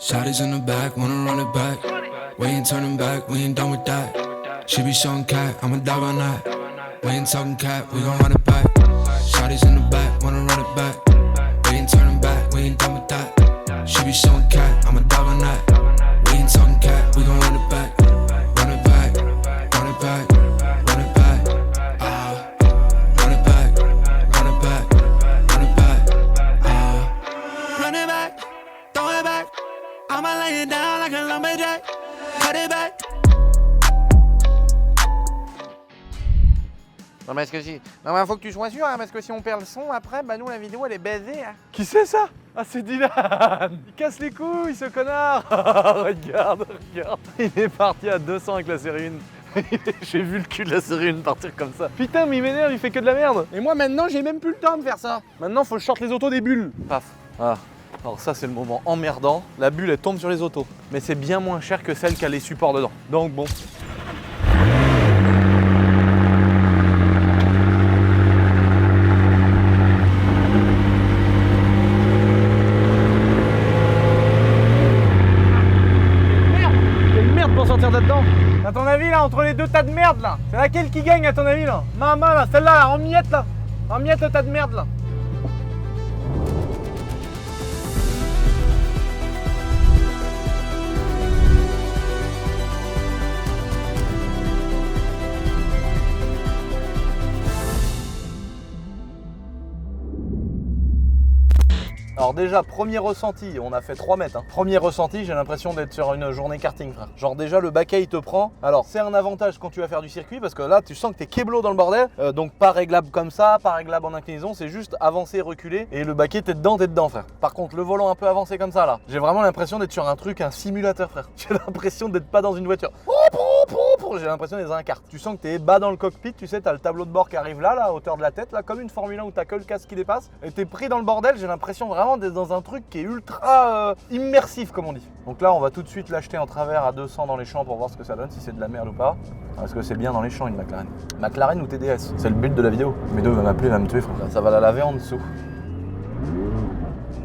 Shotties in the back, wanna run it back. We ain't turning back, we ain't done with that. She be showing cat, I'm a dog on that. We ain't talking cat, we gon' run it back. Shotties in the back, wanna run it back. We ain't turning back, we ain't done with that. She be showing cat, I'm a dog on that. We ain't talking cat, we gon' run it back. Run it back, run it back, run it back. Run it back, run it back, run it back. Run it back, throw it back. I'ma lay it down like a lumberjack. Cut it back. Non mais est-ce que si... Non mais faut que tu sois sûr, hein, parce que si on perd le son après, bah nous la vidéo elle est baisée. Hein. Qui c'est ça? Ah c'est Dylan. Il casse les couilles ce connard. Regarde, regarde. Il est parti à 200 avec la série 1. J'ai vu le cul de la série 1 partir comme ça. Putain mais il m'énerve, il fait que de la merde. Et moi maintenant j'ai même plus le temps de faire ça. Maintenant faut que je sorte les autos des bulles. Paf. Ah. Alors ça c'est le moment emmerdant. La bulle elle tombe sur les autos. Mais c'est bien moins cher que celle qui a les supports dedans. Donc bon. Là-dedans. À ton avis là, entre les deux tas de merde là, c'est laquelle qui gagne à ton avis là? Maman là, celle-là là, en miettes là. En miettes le tas de merde là. Alors déjà, premier ressenti, on a fait 3 mètres. Hein. Premier ressenti, j'ai l'impression d'être sur une journée karting, frère. Genre déjà, le baquet, il te prend. Alors, c'est un avantage quand tu vas faire du circuit, parce que là, tu sens que t'es keblo dans le bordel. Donc pas réglable comme ça, pas réglable en inclinaison, c'est juste avancer, reculer. Et le baquet, t'es dedans, frère. Par contre, le volant un peu avancé comme ça, là, j'ai vraiment l'impression d'être sur un truc, un simulateur, frère. J'ai l'impression d'être pas dans une voiture. J'ai l'impression d'être dans un kart. Tu sens que t'es bas dans le cockpit, tu sais, t'as le tableau de bord qui arrive là, à hauteur de la tête, là, comme une Formule 1 où t'as que le casque qui dépasse. Et t'es pris dans le bordel, j'ai l'impression vraiment d'être dans un truc qui est ultra immersif, comme on dit. Donc là, on va tout de suite l'acheter en travers à 200 dans les champs pour voir ce que ça donne, si c'est de la merde ou pas. Parce que c'est bien dans les champs, une McLaren. McLaren ou TDS, c'est le but de la vidéo. Mes deux va m'appeler, va me tuer, frère. Là, ça va la laver en dessous.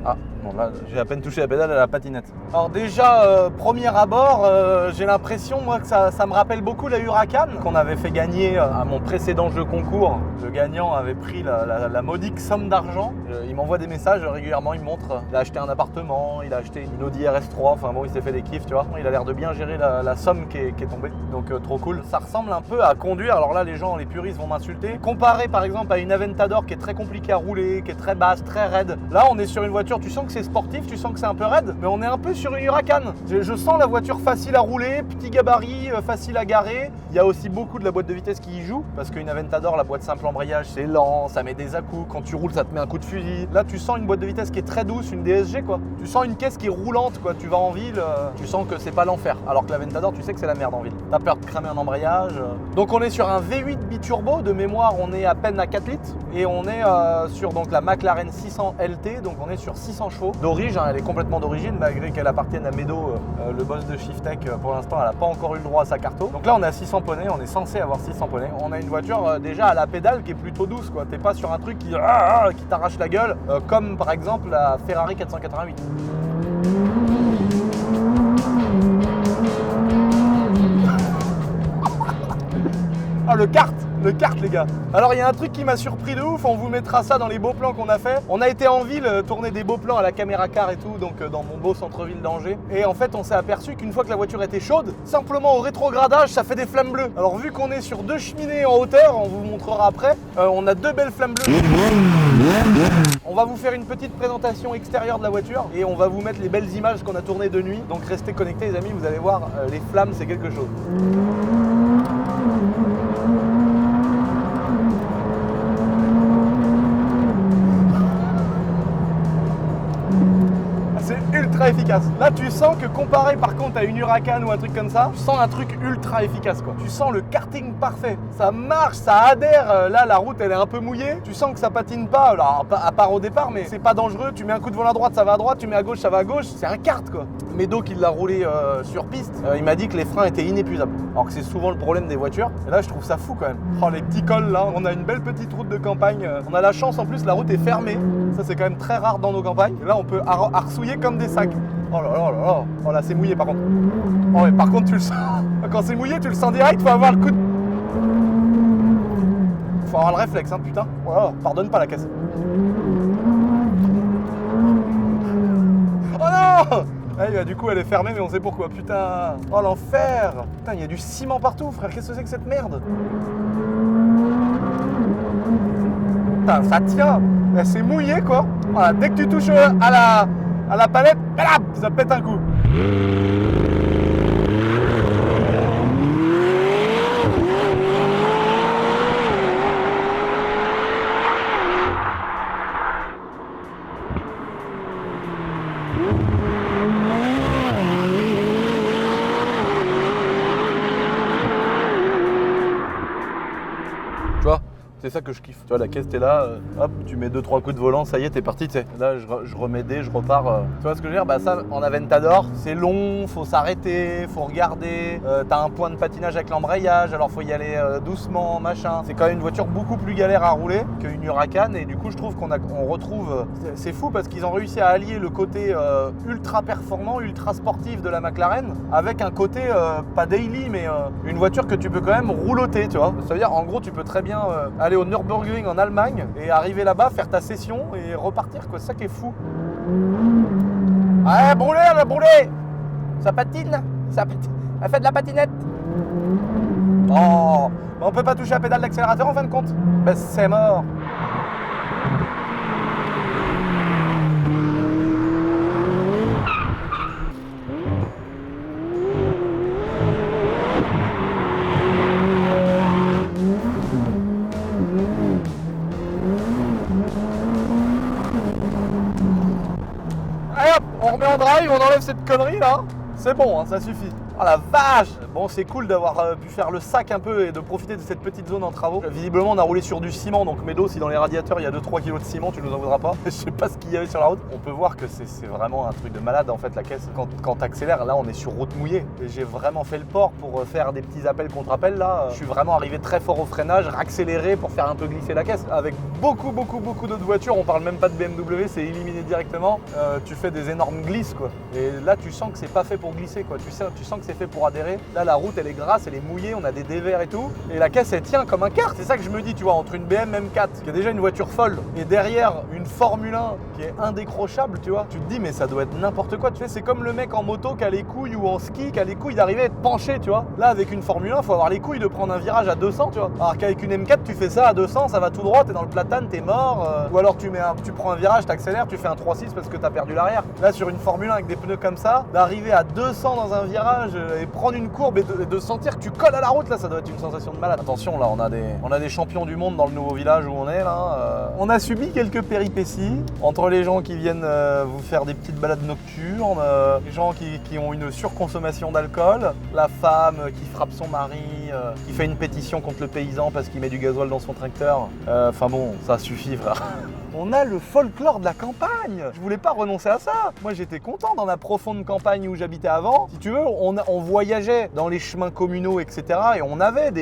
Ah, bon là, j'ai à peine touché la pédale à la patinette. Alors déjà, premier abord, j'ai l'impression, moi, que ça me rappelle beaucoup la Huracan qu'on avait fait gagner à mon précédent jeu concours. Le gagnant avait pris la modique somme d'argent. Il m'envoie des messages régulièrement, il me montre. Il a acheté un appartement, il a acheté une Audi RS3, enfin bon, il s'est fait des kiffs, tu vois. Il a l'air de bien gérer la somme qui est tombée, donc trop cool. Ça ressemble un peu à conduire, alors là, les gens, les puristes vont m'insulter. Comparé par exemple à une Aventador qui est très compliquée à rouler, qui est très basse, très raide. Là, on est sur une voiture, tu sens que c'est sportif, tu sens que c'est un peu raide, mais on est un peu sur une Huracan. Je sens la voiture facile à rouler, petit gabarit, facile à garer. Il y a aussi beaucoup de la boîte de vitesse qui y joue, parce qu'une Aventador, la boîte simple embrayage, c'est lent, ça met des à-coups. Quand tu roules, ça te met un coup de fusil. Là, tu sens une boîte de vitesse qui est très douce, une DSG quoi. Tu sens une caisse qui est roulante quoi. Tu vas en ville, tu sens que c'est pas l'enfer. Alors que l'Aventador, tu sais que c'est la merde en ville. T'as peur de cramer un embrayage. Donc on est sur un V8 biturbo. De mémoire, on est à peine à 4 litres. Et on est sur donc la McLaren 600 LT. Donc on est sur 600 chevaux. D'origine, elle est complètement d'origine, malgré qu'elle appartienne à Medo, le boss de Shiftech. Pour l'instant, elle n'a pas encore eu le droit à sa carto. Donc là, on est à 600 poneys. On est censé avoir 600 poneys. On a une voiture déjà à la pédale qui est plutôt douce quoi. T'es pas sur un truc qui t'arrache la gueule, comme par exemple la Ferrari 488. Ah le kart les gars. Alors il y a un truc qui m'a surpris de ouf, on vous mettra ça dans les beaux plans qu'on a fait. On a été en ville tourner des beaux plans à la caméra car et tout, donc dans mon beau centre-ville d'Angers. Et en fait on s'est aperçu qu'une fois que la voiture était chaude, simplement au rétrogradage ça fait des flammes bleues. Alors vu qu'on est sur 2 cheminées en hauteur, on vous montrera après, on a 2 belles flammes bleues. On va vous faire une petite présentation extérieure de la voiture et on va vous mettre les belles images qu'on a tournées de nuit. Donc restez connectés les amis, vous allez voir, les flammes c'est quelque chose. Ultra efficace. Là tu sens que comparé par contre à une Huracan ou un truc comme ça, tu sens un truc ultra efficace quoi. Tu sens le karting parfait. Ça marche, ça adhère. Là la route elle est un peu mouillée. Tu sens que ça patine pas, alors, à part au départ, mais c'est pas dangereux. Tu mets un coup de volant à droite, ça va à droite. Tu mets à gauche, ça va à gauche. C'est un kart quoi. Medo qui l'a roulé sur piste, il m'a dit que les freins étaient inépuisables. Alors que c'est souvent le problème des voitures. Et là je trouve ça fou quand même. Oh les petits cols là, on a une belle petite route de campagne. On a la chance en plus, la route est fermée. Ça c'est quand même très rare dans nos campagnes. Et là on peut arsouiller comme des sacs. Oh là là là là. Oh là, c'est mouillé par contre. Oh mais par contre, tu le sens. Quand c'est mouillé, tu le sens direct, faut avoir le coup de... Faut avoir le réflexe, hein, putain. Oh là là, pardonne pas la caisse. Oh non! Ah, bah, du coup, elle est fermée, mais on sait pourquoi. Putain. Oh l'enfer. Putain, il y a du ciment partout, frère. Qu'est-ce que c'est que cette merde? Putain, ça tient. C'est mouillé, quoi. Voilà, dès que tu touches à la palette, ça pète un coup. Tu vois, c'est ça que je kiffe. Tu vois, la caisse, t'es là, hop, tu mets 2-3 coups de volant, ça y est, t'es parti, tu sais. Là, je remets des, je repars. Tu vois ce que je veux dire? Bah ça, en Aventador, c'est long, faut s'arrêter, faut regarder. T'as un point de patinage avec l'embrayage, alors faut y aller doucement, machin. C'est quand même une voiture beaucoup plus galère à rouler qu'une Huracan, et du coup, je trouve qu'on retrouve... C'est fou parce qu'ils ont réussi à allier le côté ultra performant, ultra sportif de la McLaren, avec un côté, pas daily, mais une voiture que tu peux quand même rouloter, tu vois. Ça veut dire, en gros, tu peux très bien aller au Nürburgring en Allemagne et arriver là-bas, faire ta session et repartir, quoi. C'est ça qui est fou. Ouais, brûlez, elle a brûlé. Ça patine, elle fait de la patinette. Oh, on peut pas toucher la pédale d'accélérateur en fin de compte. Ben c'est mort. On remet en drive, on enlève cette connerie là. C'est bon, hein, ça suffit. Oh la vache! Bon, c'est cool d'avoir pu faire le sac un peu et de profiter de cette petite zone en travaux. Visiblement, on a roulé sur du ciment, donc Médo, si dans les radiateurs il y a 2-3 kg de ciment, tu nous en voudras pas. Je sais pas ce qu'il y avait sur la route. On peut voir que c'est vraiment un truc de malade en fait la caisse. Quand t'accélères, là on est sur route mouillée. Et j'ai vraiment fait le port pour faire des petits appels contre-appels là. Je suis vraiment arrivé très fort au freinage, accéléré pour faire un peu glisser la caisse. Avec beaucoup d'autres voitures, on parle même pas de BMW, c'est éliminé directement. Tu fais des énormes glisses quoi. Et là tu sens que c'est pas fait pour glisser quoi. Tu sens que c'est fait pour adhérer. Là la route elle est grasse, elle est mouillée, on a des dévers et tout. Et la caisse elle tient comme un kart. C'est ça que je me dis, tu vois, entre une BM M4 qui est déjà une voiture folle et derrière une Formule 1 qui est indécrochable, tu vois, tu te dis mais ça doit être n'importe quoi. Tu sais, c'est comme le mec en moto qui a les couilles ou en ski qui a les couilles d'arriver à être penché, tu vois. Là avec une Formule 1, faut avoir les couilles de prendre un virage à 200, tu vois. Alors qu'avec une M4, tu fais ça à 200, ça va tout droit, t'es dans le platane, t'es mort. Ou alors tu prends un virage, t'accélères, tu fais un 3.6 parce que t'as perdu l'arrière. Là sur une Formule 1 avec des pneus comme ça, d'arriver à 200 dans un virage et prendre une courbe et de sentir que tu colles à la route, là ça doit être une sensation de malade. Attention, là on a des champions du monde dans le nouveau village où on est là. On a subi quelques péripéties entre les gens qui viennent vous faire des petites balades nocturnes, les gens qui ont une surconsommation d'alcool, la femme qui frappe son mari, qui fait une pétition contre le paysan parce qu'il met du gasoil dans son tracteur. Enfin bon, ça suffit frère. On a le folklore de la campagne. Je voulais pas renoncer à ça. Moi j'étais content dans la profonde campagne où j'habitais avant. Si tu veux, on voyageait dans les chemins communaux, etc. Et on avait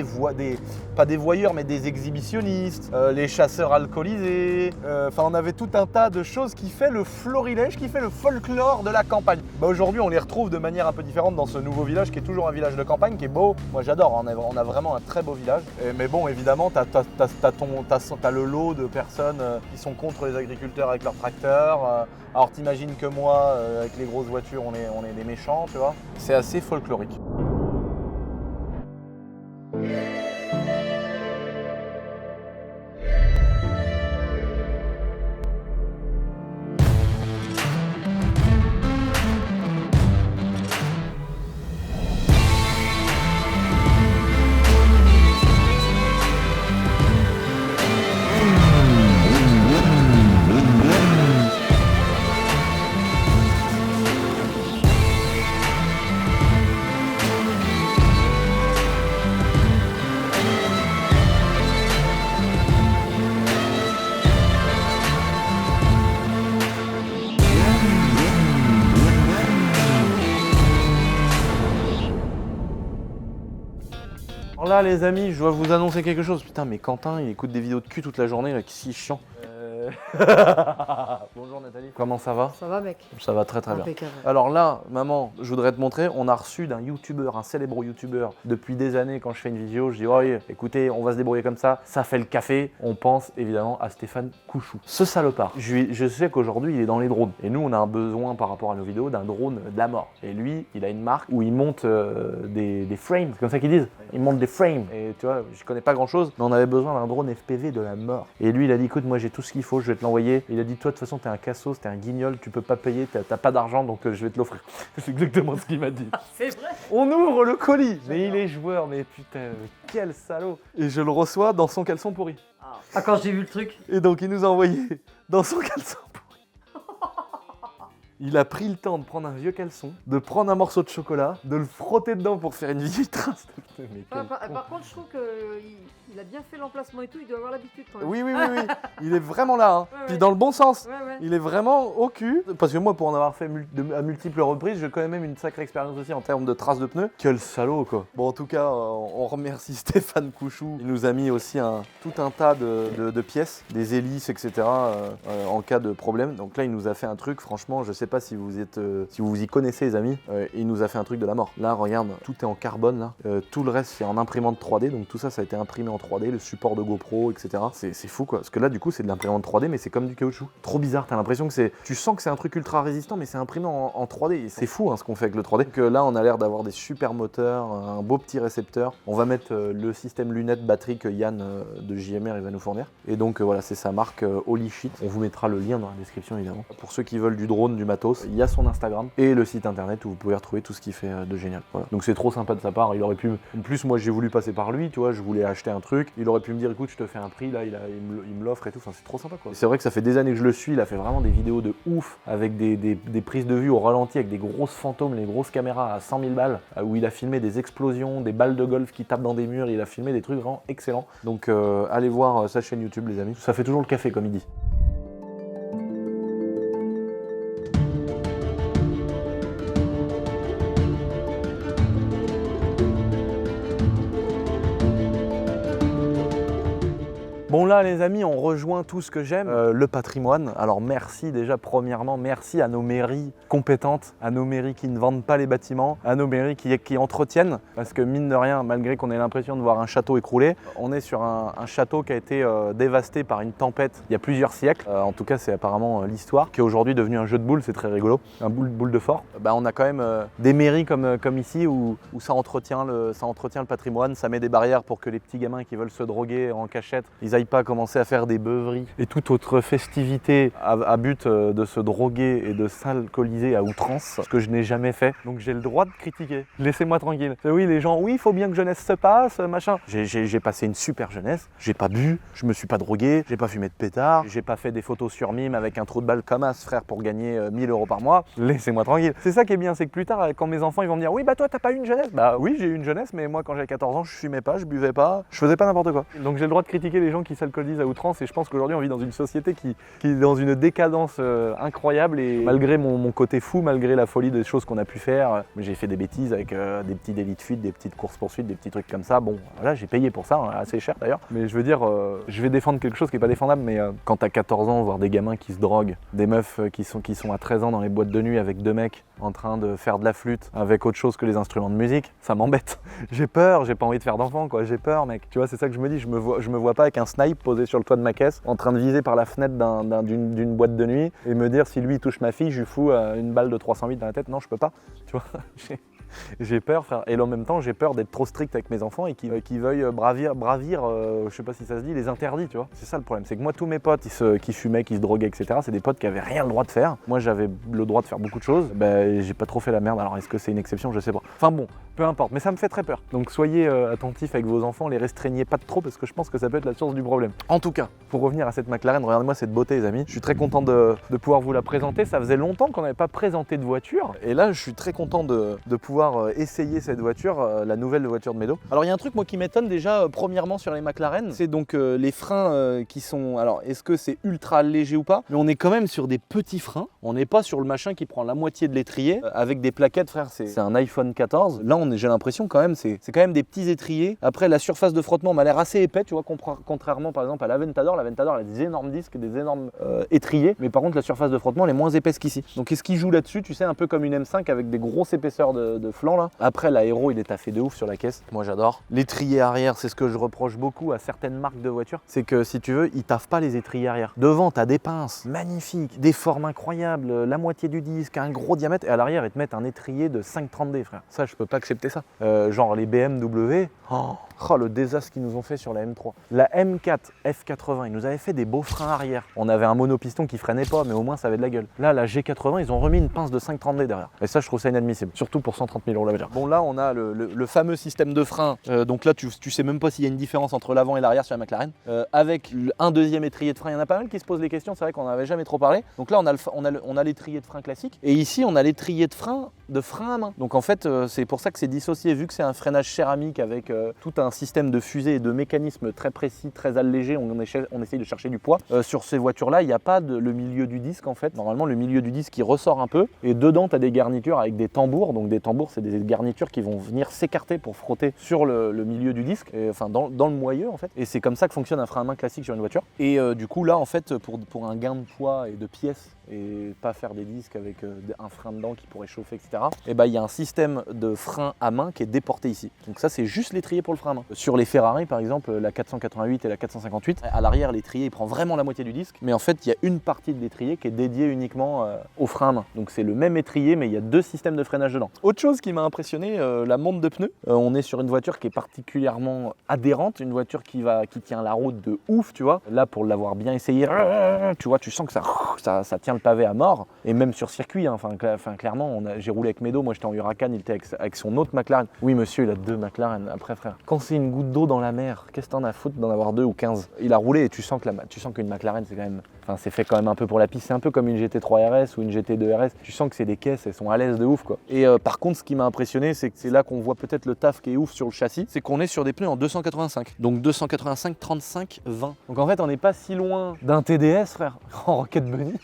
pas des voyeurs, mais des exhibitionnistes, les chasseurs alcoolisés. Enfin, on avait tout un tas de choses qui fait le florilège, qui fait le folklore de la campagne. Bah, aujourd'hui, on les retrouve de manière un peu différente dans ce nouveau village qui est toujours un village de campagne, qui est beau. Moi j'adore, on a vraiment un très beau village. Mais bon, évidemment, t'as le lot de personnes qui sont contre les agriculteurs avec leurs tracteurs. Alors t'imagines que moi, avec les grosses voitures, on est des méchants, tu vois. C'est assez folklorique. Alors là les amis, je dois vous annoncer quelque chose. Putain mais Quentin il écoute des vidéos de cul toute la journée là, qui si chiant. Bonjour Nathalie. Comment ça va? Ça va, mec? Ça va très très bien. Impeccable. Alors là, maman, je voudrais te montrer, on a reçu d'un youtubeur, un célèbre youtubeur, depuis des années quand je fais une vidéo, je dis oh, écoutez, on va se débrouiller comme ça fait le café. On pense évidemment à Stéphane Couchou. Ce salopard, je sais qu'aujourd'hui il est dans les drones. Et nous on a un besoin par rapport à nos vidéos d'un drone de la mort. Et lui, il a une marque où il monte des frames, c'est comme ça qu'ils disent. Il monte des frames. Et tu vois, je connais pas grand chose, mais on avait besoin d'un drone FPV de la mort. Et lui il a dit écoute, moi j'ai tout ce qu'il faut, je vais te l'envoyer. Il a dit toi de toute façon t'es un cassos, t'es un guignol, tu peux pas payer, t'as pas d'argent donc je vais te l'offrir. C'est exactement ce qu'il m'a dit. C'est vrai? On ouvre le colis. Mais il est joueur, mais putain, quel salaud. Et je le reçois dans son caleçon pourri. Ah, quand j'ai vu le truc. Et donc il nous a envoyé dans son caleçon pourri. Il a pris le temps de prendre un vieux caleçon, de prendre un morceau de chocolat, de le frotter dedans pour faire une vieille trace. Mais quel Par contre, je trouve qu'il a bien fait l'emplacement et tout, il doit avoir l'habitude quand même. Oui, il est vraiment là, hein. Ouais, Puis ouais. dans le bon sens. Ouais. Il est vraiment au cul. Parce que moi, pour en avoir fait à multiples reprises, je connais même une sacrée expérience aussi en termes de traces de pneus. Quel salaud, quoi. Bon, en tout cas, on remercie Stéphane Couchou. Il nous a mis aussi tout un tas de pièces, des hélices, etc. En cas de problème. Donc là, il nous a fait un truc, franchement, je sais pas si vous y connaissez, les amis. Il nous a fait un truc de la mort. Là, regarde, tout est en carbone, là. Tout le reste, c'est en imprimante 3D. Donc tout ça, ça a été imprimé en 3D, le support de GoPro, etc. C'est fou, quoi. Parce que là, du coup, c'est de l'imprimante 3D, mais c'est comme du caoutchouc. Trop bizarre, t'as l'impression que tu sens que c'est un truc ultra résistant, mais c'est imprimé en 3D. Et c'est fou, hein, ce qu'on fait avec le 3D. Donc là, on a l'air d'avoir des super moteurs, un beau petit récepteur. On va mettre le système lunettes batterie que Yann de JMR il va nous fournir. Et donc voilà, c'est sa marque Holy Shit. On vous mettra le lien dans la description, évidemment. Pour ceux qui veulent du drone, du matos, il y a son Instagram et le site internet où vous pouvez retrouver tout ce qu'il fait de génial. Voilà. Donc c'est trop sympa de sa part. Il aurait pu. En plus, moi, j'ai voulu passer par lui, tu vois, je voulais acheter un truc. Il aurait pu me dire, écoute, je te fais un prix, là, il me l'offre et tout. Enfin, c'est trop sympa, quoi. C'est vrai que ça fait des années que je le suis. Il a fait vraiment des vidéos de ouf avec des prises de vue au ralenti, avec des grosses fantômes, les grosses caméras à 100 000 balles, où il a filmé des explosions, des balles de golf qui tapent dans des murs. Il a filmé des trucs vraiment excellents. Donc, allez voir sa chaîne YouTube, les amis. Ça fait toujours le café, comme il dit. Bon là les amis, on rejoint tout ce que j'aime, le patrimoine. Alors merci déjà premièrement, merci à nos mairies compétentes, à nos mairies qui ne vendent pas les bâtiments, à nos mairies qui entretiennent. Parce que mine de rien, malgré qu'on ait l'impression de voir un château écroulé, on est sur un château qui a été dévasté par une tempête il y a plusieurs siècles. En tout cas c'est apparemment l'histoire, qui est aujourd'hui devenu un jeu de boules, c'est très rigolo, un boule de fort. On a quand même des mairies comme ici où ça entretient le patrimoine, ça met des barrières pour que les petits gamins qui veulent se droguer en cachette, ils aillent pas commencer à faire des beuveries et toute autre festivité à but de se droguer et de s'alcooliser à outrance, ce que je n'ai jamais fait. Donc j'ai le droit de critiquer. Laissez-moi tranquille. Oui, les gens, oui, il faut bien que jeunesse se passe, machin. J'ai passé une super jeunesse. J'ai pas bu, je me suis pas drogué, j'ai pas fumé de pétard, j'ai pas fait des photos sur mime avec un trou de balle comme as, frère, pour gagner 1000 € par mois. Laissez-moi tranquille. C'est ça qui est bien, c'est que plus tard, quand mes enfants ils vont me dire, oui, bah toi, t'as pas eu une jeunesse. Bah oui, j'ai eu une jeunesse, mais moi, quand j'avais 14 ans, je fumais pas, je buvais pas, je faisais pas n'importe quoi. Donc j'ai le droit de critiquer les gens qui s'alcoolisent à outrance, et je pense qu'aujourd'hui on vit dans une société qui est dans une décadence incroyable, et malgré mon côté fou, malgré la folie des choses qu'on a pu faire, j'ai fait des bêtises avec des petits délits de fuite, des petites courses poursuites, des petits trucs comme ça. Bon, voilà, j'ai payé pour ça, hein, assez cher d'ailleurs. Mais je veux dire, je vais défendre quelque chose qui est pas défendable, mais quand t'as 14 ans, voir des gamins qui se droguent, des meufs qui sont à 13 ans dans les boîtes de nuit avec deux mecs en train de faire de la flûte avec autre chose que les instruments de musique, ça m'embête. J'ai peur, j'ai pas envie de faire d'enfant, quoi, j'ai peur, mec. Tu vois, c'est ça que je me dis, je me vois pas avec un snipe posé sur le toit de ma caisse, en train de viser par la fenêtre d'une boîte de nuit et me dire si lui touche ma fille, je lui fous une balle de 308 dans la tête. Non, je peux pas, tu vois. J'ai peur, frère. Et en même temps, j'ai peur d'être trop strict avec mes enfants et qu'ils veuillent bravir je sais pas si ça se dit, les interdits, tu vois. C'est ça le problème. C'est que moi, tous mes potes qui fumaient, qui se droguaient, etc., c'est des potes qui avaient rien le droit de faire. Moi, j'avais le droit de faire beaucoup de choses. J'ai pas trop fait la merde. Alors, est-ce que c'est une exception? Je sais pas. Enfin bon, peu importe. Mais ça me fait très peur. Donc, soyez attentifs avec vos enfants. Les restreignez pas trop parce que je pense que ça peut être la source du problème. En tout cas, pour revenir à cette McLaren, regardez-moi cette beauté, les amis. Je suis très content de pouvoir vous la présenter. Ça faisait longtemps qu'on n'avait pas présenté de voiture. Et là, je suis très content de pouvoir pouvoir essayer cette voiture, la nouvelle voiture de Meadow. Alors il y a un truc moi qui m'étonne déjà premièrement sur les McLaren, c'est donc les freins qui sont, alors est-ce que c'est ultra léger ou pas, mais on est quand même sur des petits freins, on n'est pas sur le machin qui prend la moitié de l'étrier avec des plaquettes frère, c'est un iPhone 14. Là j'ai l'impression quand même c'est quand même des petits étriers. Après la surface de frottement m'a l'air assez épais, tu vois, contrairement par exemple à l'Aventador. L'Aventador elle a des énormes disques, des énormes étriers, mais par contre la surface de frottement elle est moins épaisse qu'ici. Donc qu'est-ce qui joue là-dessus, tu sais, un peu comme une M5 avec des grosses épaisseurs de flanc là. Après l'aéro il est taffé de ouf sur la caisse, moi j'adore. L'étrier arrière, c'est ce que je reproche beaucoup à certaines marques de voitures, c'est que si tu veux ils taffent pas les étriers arrière. Devant t'as des pinces magnifiques, des formes incroyables, la moitié du disque, un gros diamètre, et à l'arrière ils te mettent un étrier de 530D frère. Ça je peux pas accepter ça. Genre les BMW, oh le désastre qu'ils nous ont fait sur la M3. La M4 F80, ils nous avaient fait des beaux freins arrière. On avait un monopiston qui freinait pas, mais au moins ça avait de la gueule. Là, la G80, ils ont remis une pince de 530D derrière. Et ça, je trouve ça inadmissible. Surtout pour 130 000 € la voiture. Bon, là, on a le fameux système de frein. Donc là, tu sais même pas s'il y a une différence entre l'avant et l'arrière sur la McLaren. Avec un deuxième étrier de frein, il y en a pas mal qui se posent les questions. C'est vrai qu'on n'en avait jamais trop parlé. Donc là, on a l'étrier de frein classique. Et ici, on a l'étrier de frein à main. Donc en fait, c'est pour ça que c'est dissocié. Vu que c'est un freinage céramique avec tout un système de fusée et de mécanismes très précis, très allégés, on essaye de chercher du poids. Sur ces voitures-là, il n'y a pas le milieu du disque en fait. Normalement, le milieu du disque, il ressort un peu. Et dedans, tu as des garnitures avec des tambours. Donc des tambours, c'est des garnitures qui vont venir s'écarter pour frotter sur le milieu du disque, enfin dans le moyeu en fait. Et c'est comme ça que fonctionne un frein à main classique sur une voiture. Et du coup, là, en fait, pour un gain de poids et de pièces, et pas faire des disques avec un frein dedans qui pourrait chauffer, etc. Et bah, il y a un système de frein à main qui est déporté ici. Donc ça, c'est juste l'étrier pour le frein à main. Sur les Ferrari, par exemple, la 488 et la 458, à l'arrière, l'étrier, il prend vraiment la moitié du disque. Mais en fait, il y a une partie de l'étrier qui est dédiée uniquement au frein à main. Donc c'est le même étrier, mais il y a deux systèmes de freinage dedans. Autre chose qui m'a impressionné, la monte de pneus. On est sur une voiture qui est particulièrement adhérente, une voiture qui tient la route de ouf, tu vois. Là, pour l'avoir bien essayé, tu vois, tu sens que ça tient le pavé à mort, et même sur circuit, hein. Enfin, clairement, j'ai roulé avec Meadow, moi j'étais en Huracan, il était avec son autre McLaren. Oui monsieur, il a deux McLaren. Après frère, quand c'est une goutte d'eau dans la mer, qu'est-ce que t'en as à foutre d'en avoir 2 ou 15? Il a roulé et tu sens qu'une McLaren c'est quand même, enfin c'est fait quand même un peu pour la piste, c'est un peu comme une GT3 RS ou une GT2 RS, tu sens que c'est des caisses, elles sont à l'aise de ouf quoi. Et par contre, ce qui m'a impressionné, c'est que c'est là qu'on voit peut-être le taf qui est ouf sur le châssis, c'est qu'on est sur des pneus en 285, donc 285 35 20. Donc en fait on n'est pas si loin d'un TDS frère, en Rocket Bunny.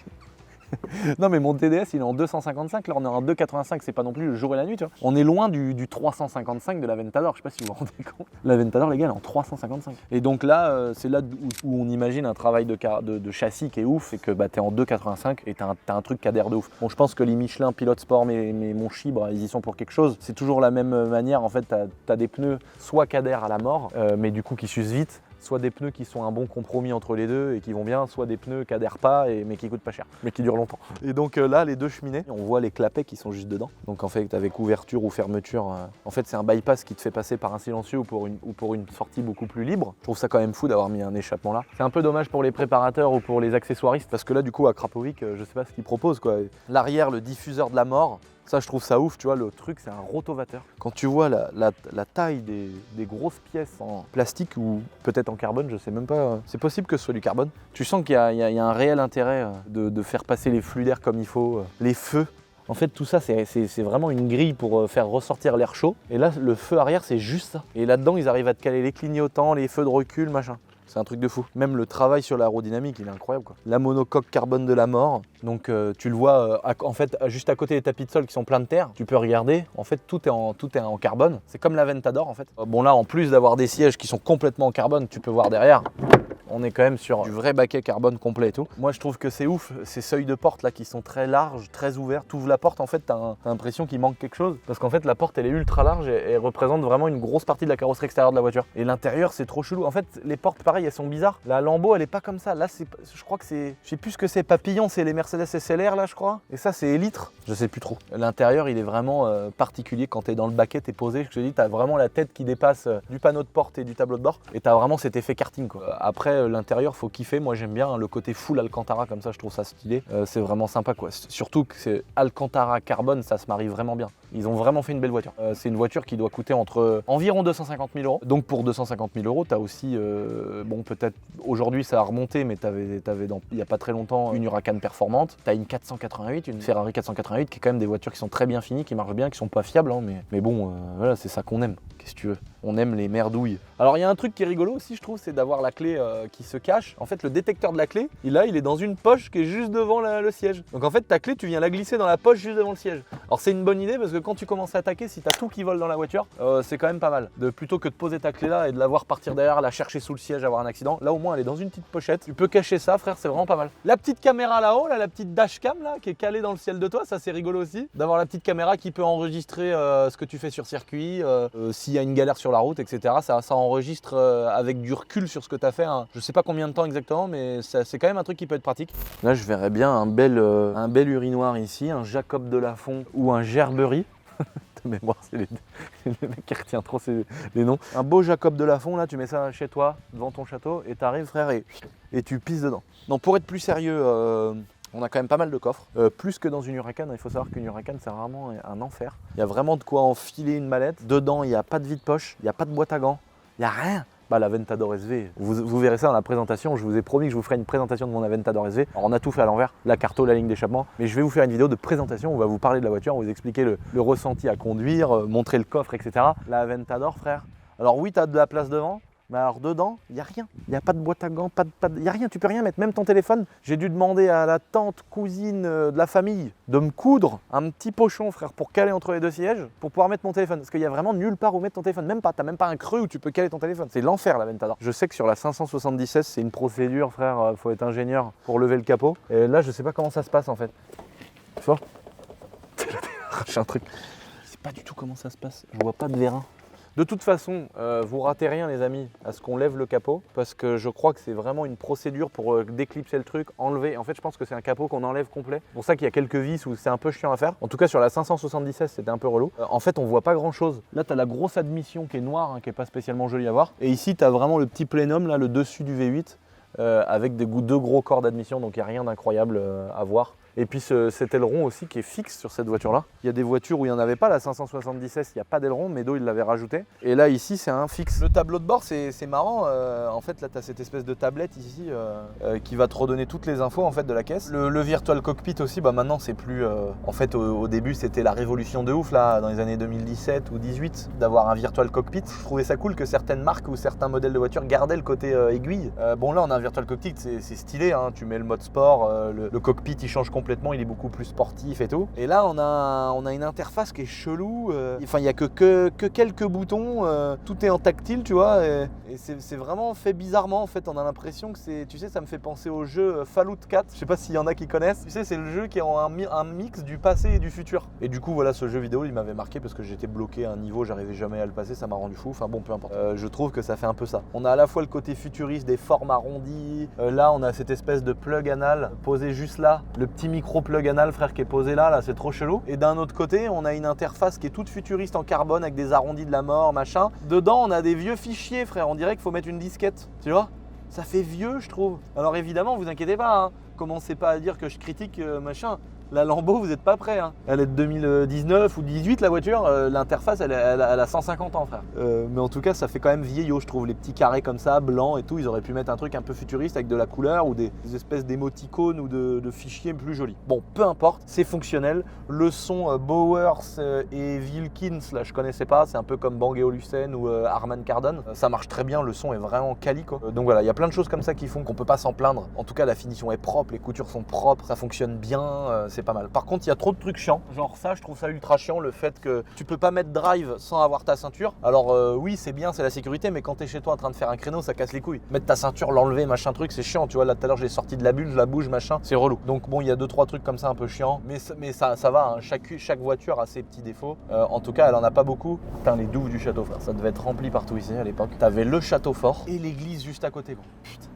Non mais mon TDS il est en 255, là on est en 285, c'est pas non plus le jour et la nuit tu vois. On est loin du 355 de l'Aventador, je sais pas si vous vous rendez compte. L'Aventador les gars elle est en 355. Et donc là c'est là où on imagine un travail de châssis qui est ouf, et que bah, t'es en 285 et t'as un truc qui adhère de ouf. Bon je pense que les Michelin Pilot Sport mais mon chibre ils y sont pour quelque chose. C'est toujours la même manière en fait, t'as des pneus soit qui adhèrent à la mort mais du coup qui s'usent vite, soit des pneus qui sont un bon compromis entre les deux et qui vont bien, soit des pneus qui adhèrent pas mais qui coûtent pas cher, mais qui durent longtemps. Et donc là, les deux cheminées, on voit les clapets qui sont juste dedans. Donc en fait, avec ouverture ou fermeture, en fait c'est un bypass qui te fait passer par un silencieux ou pour une sortie beaucoup plus libre. Je trouve ça quand même fou d'avoir mis un échappement là. C'est un peu dommage pour les préparateurs ou pour les accessoiristes, parce que là du coup à Krapovic, je sais pas ce qu'ils proposent quoi. L'arrière, le diffuseur de la mort. Ça, je trouve ça ouf, tu vois, le truc, c'est un rotovateur. Quand tu vois la taille des grosses pièces en plastique ou peut-être en carbone, je sais même pas, c'est possible que ce soit du carbone. Tu sens qu'il y a un réel intérêt de faire passer les flux d'air comme il faut, les feux. En fait, tout ça, c'est vraiment une grille pour faire ressortir l'air chaud. Et là, le feu arrière, c'est juste ça. Et là-dedans, ils arrivent à te caler les clignotants, les feux de recul, machin. C'est un truc de fou. Même le travail sur l'aérodynamique, il est incroyable quoi. La monocoque carbone de la mort. Donc tu le vois en fait juste à côté des tapis de sol qui sont pleins de terre. Tu peux regarder. En fait tout est en carbone. C'est comme l'Aventador en fait. Bon là en plus d'avoir des sièges qui sont complètement en carbone, tu peux voir derrière. On est quand même sur du vrai baquet carbone complet et tout. Moi je trouve que c'est ouf, ces seuils de porte là qui sont très larges, très ouverts. Tu ouvres la porte en fait, t'as l'impression qu'il manque quelque chose. Parce qu'en fait la porte elle est ultra large et elle représente vraiment une grosse partie de la carrosserie extérieure de la voiture. Et l'intérieur c'est trop chelou. En fait les portes pareil elles sont bizarres. La Lambo elle est pas comme ça. Là je crois que c'est, je sais plus ce que c'est, papillon, c'est les Mercedes SLR là je crois. Et ça c'est Élytre, je sais plus trop. L'intérieur il est vraiment particulier. Quand t'es dans le baquet, t'es posé, je te dis t'as vraiment la tête qui dépasse du panneau de porte et du tableau de bord. Et t'as vraiment cet effet karting quoi. Après l'intérieur faut kiffer, moi j'aime bien le côté full Alcantara comme ça, je trouve ça stylé, c'est vraiment sympa quoi, surtout que c'est Alcantara carbone, ça se marie vraiment bien. Ils ont vraiment fait une belle voiture. C'est une voiture qui doit coûter entre environ 250 000 €. Donc pour 250 000 €, tu as aussi, bon peut-être aujourd'hui ça a remonté, mais tu avais il n'y a pas très longtemps une Huracan performante. Tu as une 488, une Ferrari 488 qui est quand même des voitures qui sont très bien finies, qui marchent bien, qui sont pas fiables, hein, mais bon, voilà, c'est ça qu'on aime. Qu'est-ce que tu veux? On aime les merdouilles. Alors il y a un truc qui est rigolo aussi, je trouve, c'est d'avoir la clé qui se cache. En fait, le détecteur de la clé, il est dans une poche qui est juste devant le siège. Donc en fait, ta clé, tu viens la glisser dans la poche juste devant le siège. Alors c'est une bonne idée parce que quand tu commences à attaquer, si tu as tout qui vole dans la voiture, c'est quand même pas mal. Plutôt que de poser ta clé là et de la voir partir derrière, la chercher sous le siège, avoir un accident, là au moins elle est dans une petite pochette. Tu peux cacher ça, frère, c'est vraiment pas mal. La petite caméra là-haut, là, la petite dashcam là, qui est calée dans le ciel de toi, ça c'est rigolo aussi. D'avoir la petite caméra qui peut enregistrer ce que tu fais sur circuit, s'il y a une galère sur la route, etc. Ça enregistre avec du recul sur ce que tu as fait. Hein. Je sais pas combien de temps exactement, mais c'est quand même un truc qui peut être pratique. Là, je verrais bien un bel urinoir ici, un Jacob de Lafont ou un Gerbery. De mémoire, c'est les mecs qui retiennent trop les noms. Un beau Jacob de Lafont, là, tu mets ça chez toi, devant ton château, et t'arrives, frère, et tu pisses dedans. Non, pour être plus sérieux, on a quand même pas mal de coffres. Plus que dans une Huracan, il faut savoir qu'une Huracan, c'est vraiment un enfer. Il y a vraiment de quoi enfiler une mallette. Dedans, il n'y a pas de vide-poche, il n'y a pas de boîte à gants, il n'y a rien. Bah, l'Aventador SV, vous verrez ça dans la présentation, je vous ai promis que je vous ferai une présentation de mon Aventador SV. Alors, on a tout fait à l'envers, la carto, la ligne d'échappement, mais je vais vous faire une vidéo de présentation où on va vous parler de la voiture, vous expliquer le ressenti à conduire, montrer le coffre, etc. La Aventador, frère, alors oui, tu as de la place devant, mais alors dedans, il n'y a rien. Il n'y a pas de boîte à gants, il n'y a rien, tu peux rien mettre, même ton téléphone. J'ai dû demander à la tante, cousine de la famille de me coudre un petit pochon, frère, pour caler entre les deux sièges, pour pouvoir mettre mon téléphone. Parce qu'il n'y a vraiment nulle part où mettre ton téléphone, même pas, t'as même pas un creux où tu peux caler ton téléphone. C'est l'enfer, la Aventador. Je sais que sur la 576, c'est une procédure, frère, faut être ingénieur pour lever le capot. Et là, je sais pas comment ça se passe en fait. Tu vois? Arracher un truc. Je sais pas du tout comment ça se passe, je vois pas de vérin. De toute façon, vous ratez rien les amis à ce qu'on lève le capot parce que je crois que c'est vraiment une procédure pour déclipser le truc, enlever. En fait, je pense que c'est un capot qu'on enlève complet. C'est pour ça qu'il y a quelques vis où c'est un peu chiant à faire. En tout cas, sur la 576, c'était un peu relou. En fait, on voit pas grand chose. Là, tu as la grosse admission qui est noire, hein, qui est pas spécialement jolie à voir. Et ici, tu as vraiment le petit plénum, là, le dessus du V8, avec deux gros corps d'admission, donc il n'y a rien d'incroyable à voir. Et puis cet aileron aussi qui est fixe sur cette voiture-là. Il y a des voitures où il n'y en avait pas, la 576, il n'y a pas d'aileron, Medo il l'avait rajouté. Et là ici c'est un fixe. Le tableau de bord c'est marrant, en fait là tu as cette espèce de tablette ici qui va te redonner toutes les infos en fait de la caisse. Le virtual cockpit aussi, bah maintenant c'est plus... en fait au début c'était la révolution de ouf là, dans les années 2017 ou 2018, d'avoir un virtual cockpit. Je trouvais ça cool que certaines marques ou certains modèles de voitures gardaient le côté aiguille. Bon là on a un virtual cockpit, c'est stylé, hein. Tu mets le mode sport, le cockpit il change complètement, il est beaucoup plus sportif et tout. Et là on a une interface qui est chelou, enfin il n'y a que quelques boutons, tout est en tactile tu vois, et c'est vraiment fait bizarrement en fait. On a l'impression que c'est, tu sais, ça me fait penser au jeu Fallout 4, je sais pas s'il y en a qui connaissent, tu sais c'est le jeu qui est un mix du passé et du futur. Et du coup voilà, ce jeu vidéo il m'avait marqué parce que j'étais bloqué à un niveau, j'arrivais jamais à le passer, ça m'a rendu fou, enfin bon peu importe. Je trouve que ça fait un peu ça. On a à la fois le côté futuriste des formes arrondies, là on a cette espèce de plug anal posé juste là, le petit micro plug anal frère qui est posé là c'est trop chelou. Et d'un autre côté on a une interface qui est toute futuriste en carbone avec des arrondis de la mort machin. Dedans on a des vieux fichiers frère, on dirait qu'il faut mettre une disquette, tu vois. Ça fait vieux je trouve. Alors évidemment vous inquiétez pas, hein. Commencez pas à dire que je critique machin. La Lambo, vous n'êtes pas prêts. Hein. Elle est de 2019 ou 2018 la voiture. L'interface, elle a 150 ans, frère. Mais en tout cas, ça fait quand même vieillot, je trouve. Les petits carrés comme ça, blancs et tout. Ils auraient pu mettre un truc un peu futuriste avec de la couleur ou des espèces d'émoticônes ou de fichiers plus jolis. Bon, peu importe, c'est fonctionnel. Le son Bowers et Wilkins, là, je connaissais pas. C'est un peu comme Bang & Olufsen ou Harman Kardon. Ça marche très bien. Le son est vraiment quali, quoi. Donc voilà, il y a plein de choses comme ça qui font qu'on peut pas s'en plaindre. En tout cas, la finition est propre, les coutures sont propres, ça fonctionne bien. C'est pas mal. Par contre, il y a trop de trucs chiants. Genre ça, je trouve ça ultra chiant, le fait que tu peux pas mettre drive sans avoir ta ceinture. Alors oui, c'est bien, c'est la sécurité, mais quand t'es chez toi en train de faire un créneau, ça casse les couilles. Mettre ta ceinture, l'enlever, machin truc, c'est chiant. Tu vois, là tout à l'heure, je l'ai sorti de la bulle, je la bouge, machin, c'est relou. Donc bon, il y a 2-3 trucs comme ça un peu chiants, mais ça va. Hein. Chaque voiture a ses petits défauts. En tout cas, elle en a pas beaucoup. Putain, les douves du château, frère, ça devait être rempli partout ici à l'époque. T'avais le château fort et l'église juste à côté. Bon, putain.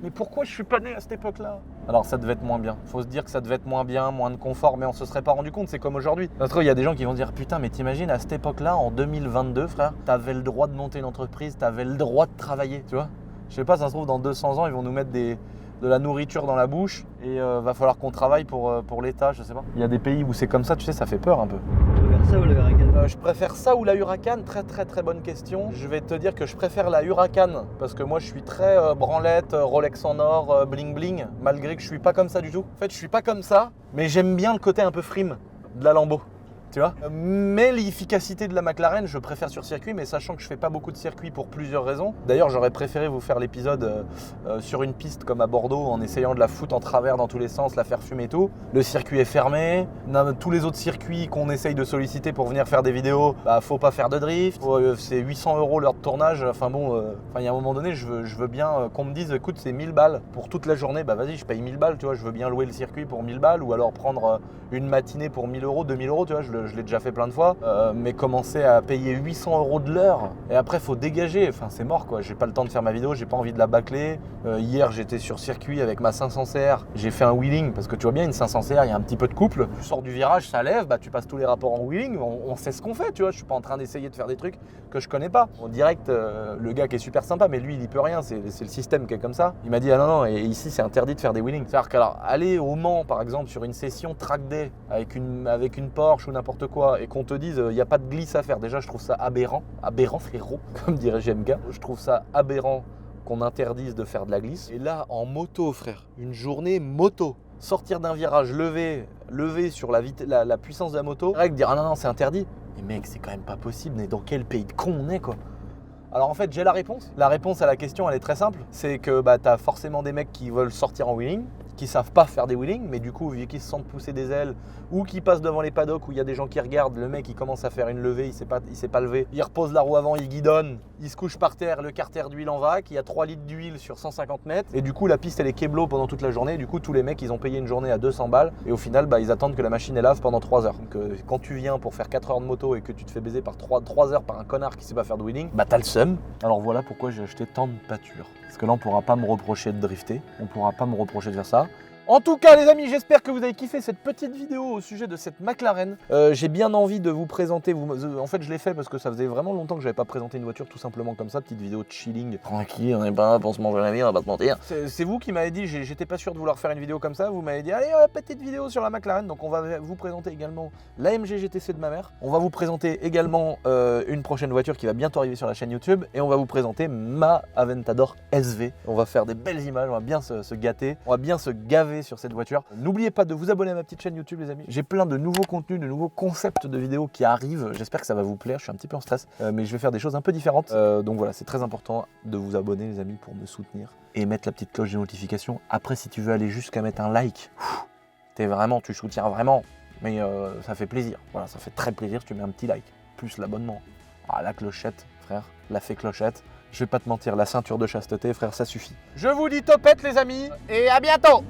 Mais pourquoi je suis pas né à cette époque-là? Alors ça devait être moins bien. Faut se dire que ça devait être moins bien, moins de confort, mais on se serait pas rendu compte, c'est comme aujourd'hui. Il y a des gens qui vont dire putain, mais t'imagines à cette époque-là, en 2022, frère, t'avais le droit de monter une entreprise, t'avais le droit de travailler, tu vois. Je sais pas, ça se trouve dans 200 ans, ils vont nous mettre de la nourriture dans la bouche et va falloir qu'on travaille pour l'État, je sais pas. Il y a des pays où c'est comme ça, tu sais, ça fait peur un peu. ça ou la Huracan? Je préfère ça ou la Huracan? Très bonne question. Je vais te dire que je préfère la Huracan parce que moi je suis très branlette, Rolex en or, bling bling, malgré que je suis pas comme ça du tout. En fait, je suis pas comme ça, mais j'aime bien le côté un peu frime de la Lambo. Tu vois, mais l'efficacité de la McLaren, je préfère sur circuit, mais sachant que je fais pas beaucoup de circuits pour plusieurs raisons. D'ailleurs, j'aurais préféré vous faire l'épisode sur une piste comme à Bordeaux, en essayant de la foutre en travers dans tous les sens, la faire fumer et tout. Le circuit est fermé. Tous les autres circuits qu'on essaye de solliciter pour venir faire des vidéos, bah, faut pas faire de drift. C'est 800 € l'heure de tournage. Enfin bon, il y a un moment donné, je veux bien qu'on me dise, écoute, c'est 1000 balles pour toute la journée. Bah vas-y, je paye 1000 balles, tu vois. Je veux bien louer le circuit pour 1000 balles, ou alors prendre une matinée pour 1000 €, 2000 €, tu vois. Je l'ai déjà fait plein de fois, mais commencer à payer 800 € de l'heure et après faut dégager, enfin c'est mort quoi, j'ai pas le temps de faire ma vidéo, j'ai pas envie de la bâcler. Hier j'étais sur circuit avec ma 500 CR, j'ai fait un wheeling parce que tu vois bien une 500 CR, il y a un petit peu de couple, tu sors du virage, ça lève, bah tu passes tous les rapports en wheeling, on sait ce qu'on fait, tu vois, je suis pas en train d'essayer de faire des trucs que je connais pas. En direct, le gars qui est super sympa, mais lui il y peut rien, c'est le système qui est comme ça. Il m'a dit ah non, et ici c'est interdit de faire des wheelings. C'est-à-dire qu'alors aller au Mans par exemple sur une session track day avec une Porsche ou n'importe quoi et qu'on te dise il n'y a pas de glisse à faire, déjà je trouve ça aberrant frérot, comme dirait GMK. Je trouve ça aberrant qu'on interdise de faire de la glisse. Et là en moto frère, une journée moto, sortir d'un virage, lever sur la puissance de la moto, direct dire ah non c'est interdit. Mais mec, c'est quand même pas possible, mais dans quel pays de con on est quoi? Alors en fait j'ai la réponse. La réponse à la question elle est très simple, c'est que bah, t'as forcément des mecs qui veulent sortir en wheeling, qui savent pas faire des wheelings, mais du coup vu qu'ils se sentent pousser des ailes ou qui passent devant les paddocks où il y a des gens qui regardent, le mec il commence à faire une levée, il s'est pas levé, il repose la roue avant, il guidonne, il se couche par terre, le carter d'huile en vrac, il y a 3 litres d'huile sur 150 mètres et du coup la piste elle est keblo pendant toute la journée, et du coup tous les mecs ils ont payé une journée à 200 balles et au final bah, ils attendent que la machine elle lave pendant 3 heures. Donc quand tu viens pour faire 4 heures de moto et que tu te fais baiser par 3 heures par un connard qui sait pas faire de wheeling, bah t'as le seum. Alors voilà pourquoi j'ai acheté tant de pâture. Parce que là on pourra pas me reprocher de drifter, on pourra pas me reprocher de faire ça. En tout cas les amis, j'espère que vous avez kiffé cette petite vidéo au sujet de cette McLaren. J'ai bien envie de vous présenter, en fait je l'ai fait parce que ça faisait vraiment longtemps que j'avais pas présenté une voiture tout simplement comme ça, petite vidéo de chilling, tranquille, on est pas là pour se manger la vie, on va pas se mentir. C'est vous qui m'avez dit, j'étais pas sûr de vouloir faire une vidéo comme ça, vous m'avez dit allez petite vidéo sur la McLaren, donc on va vous présenter également l'AMG GTC de ma mère. On va vous présenter également une prochaine voiture qui va bientôt arriver sur la chaîne YouTube et on va vous présenter ma Aventador SV. On va faire des belles images, on va bien se gâter, on va bien se gaver sur cette voiture. N'oubliez pas de vous abonner à ma petite chaîne YouTube les amis. J'ai plein de nouveaux contenus, de nouveaux concepts de vidéos qui arrivent. J'espère que ça va vous plaire. Je suis un petit peu en stress, mais je vais faire des choses un peu différentes. Donc voilà, c'est très important de vous abonner les amis pour me soutenir et mettre la petite cloche de notification. Après, si tu veux aller jusqu'à mettre un like, tu soutiens vraiment, mais ça fait plaisir. Voilà, ça fait très plaisir. Tu mets un petit like, plus l'abonnement. Ah, la clochette, frère, la fée clochette. Je vais pas te mentir, la ceinture de chasteté, frère, ça suffit. Je vous dis topette les amis, et à bientôt!